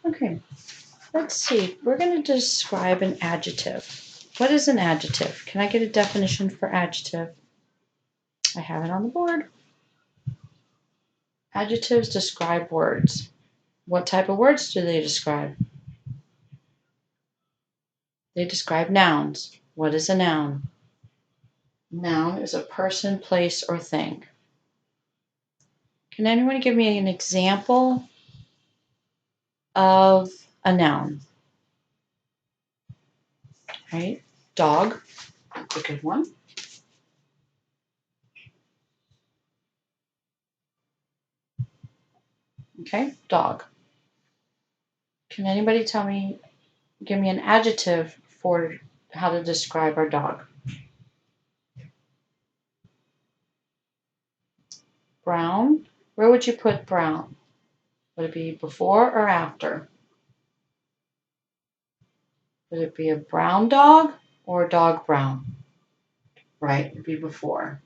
Okay, let's see. We're going to describe an adjective. What is an adjective? Can I get a definition for adjective? I have it on the board. Adjectives describe words. What type of words do they describe? They describe nouns. What is a noun? Noun is a person, place, or thing. Can anyone give me an example of a noun? Right? Dog. That's a good one. Okay, dog. Can anybody give me an adjective for how to describe our dog? Brown. Where would you put brown? Would it be before or after? Would it be a brown dog or a dog brown? Right, it'd be before.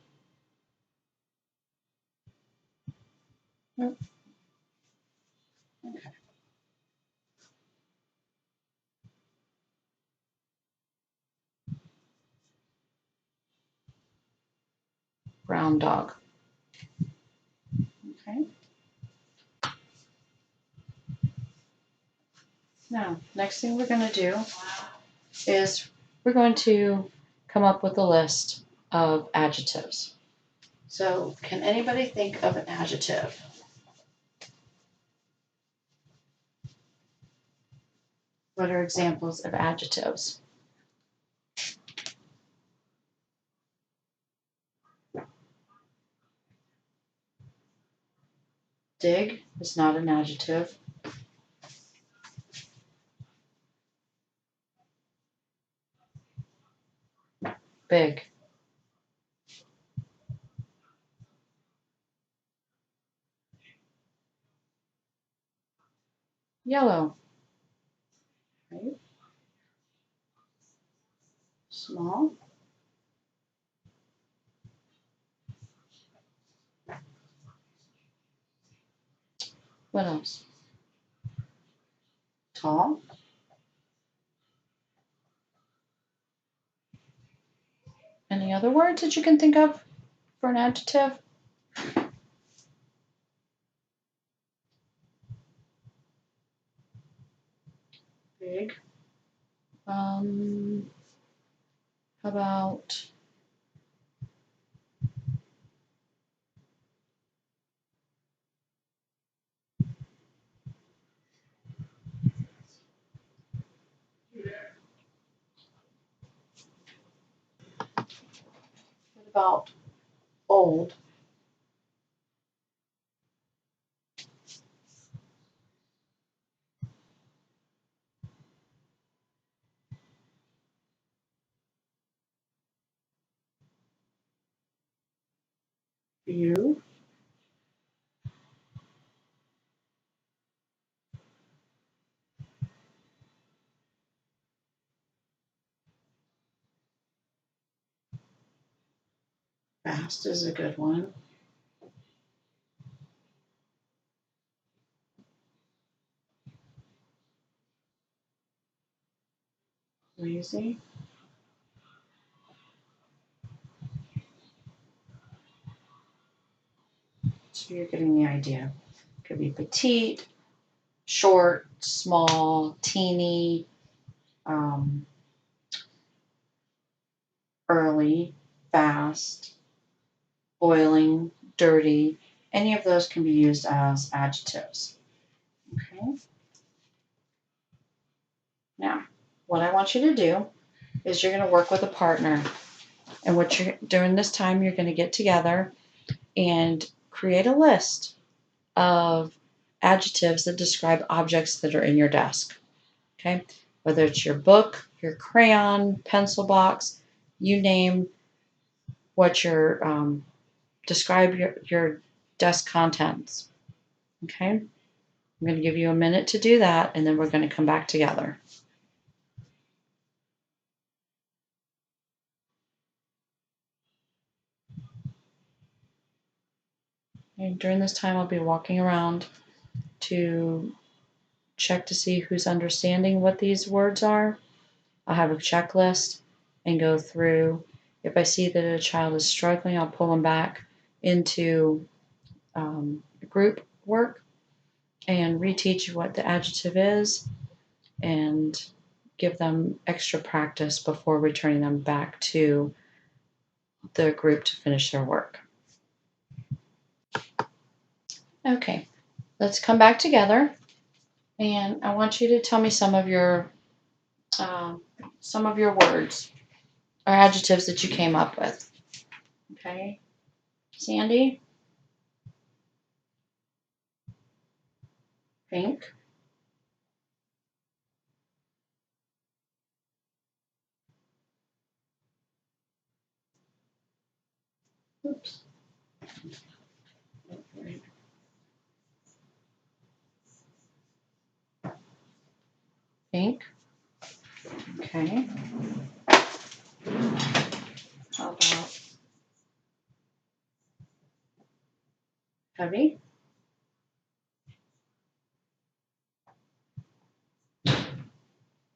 Okay. Brown dog. Okay. Now, next thing we're going to do is we're going to come up with a list of adjectives. So, can anybody think of an adjective? What are examples of adjectives? Dig is not an adjective. Big. Yellow. Right? Small. What else? Tall. Any other words that you can think of for an adjective? Big. How about old? Few. Fast is a good one. Lazy. So you're getting the idea. Could be petite, short, small, teeny, early, fast, boiling, dirty. Any of those can be used as adjectives. Okay. Now, what I want you to do is you're going to work with a partner. And what you're during this time, you're going to get together and create a list of adjectives that describe objects that are in your desk. Okay? Whether it's your book, your crayon, pencil box, you name what your describe your desk contents. Okay? I'm going to give you a minute to do that, and then we're going to come back together. And during this time, I'll be walking around to check to see who's understanding what these words are. I'll have a checklist and go through. If I see that a child is struggling, I'll pull them back into group work and reteach what the adjective is and give them extra practice before returning them back to the group to finish their work. Okay, let's come back together, and I want you to tell me some of your words or adjectives that you came up with. Okay, Sandy, pink, oops, pink, okay. How about heavy?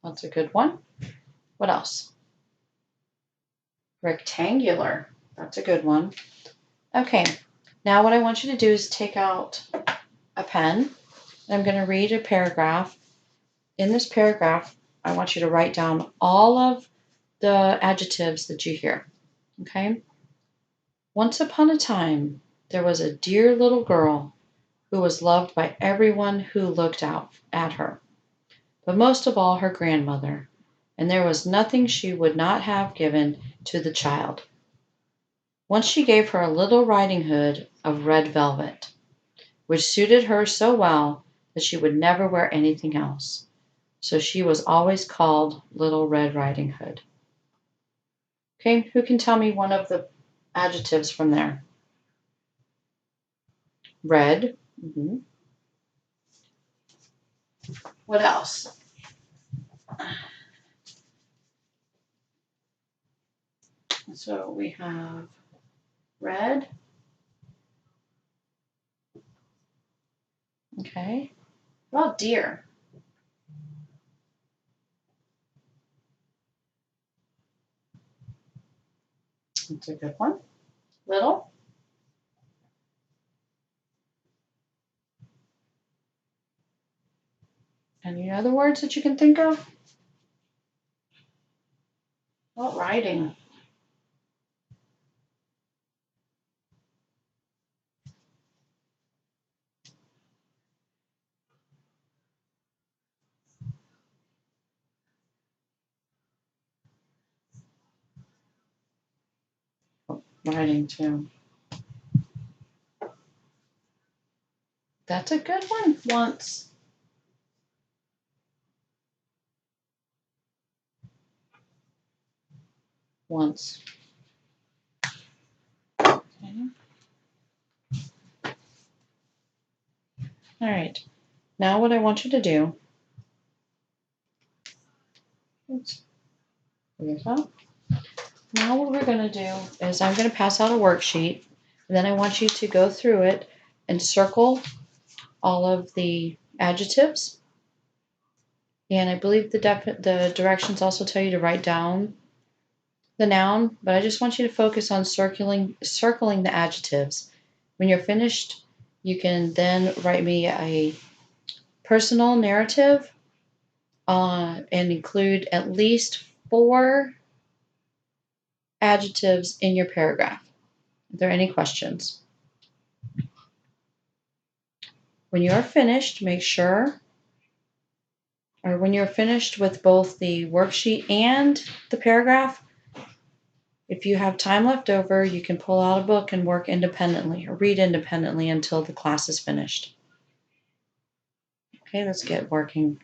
That's a good one. What else? Rectangular. That's a good one. Okay, now what I want you to do is take out a pen. I'm going to read a paragraph. In this paragraph, I want you to write down all of the adjectives that you hear. Okay? Once upon a time, there was a dear little girl who was loved by everyone who looked out at her, but most of all her grandmother, and there was nothing she would not have given to the child. Once she gave her a little riding hood of red velvet, which suited her so well that she would never wear anything else. So she was always called Little Red Riding Hood. Okay, who can tell me one of the adjectives from there? Red. Mm-hmm. What else? So we have red. Okay. What about deer? That's a good one. Little. Any other words that you can think of? What riding? Riding too. That's a good one. Once. Once. Okay. All right. Now what I want you to do, oops, now what we're going to do is I'm going to pass out a worksheet, and then I want you to go through it and circle all of the adjectives. And I believe the directions also tell you to write down the noun, but I just want you to focus on circling the adjectives. When you're finished, you can then write me a personal narrative and include at least 4 adjectives in your paragraph. Are there any questions? When you are finished, make sure, or when you're finished with both the worksheet and the paragraph, if you have time left over, you can pull out a book and work independently or read independently until the class is finished. Okay, let's get working.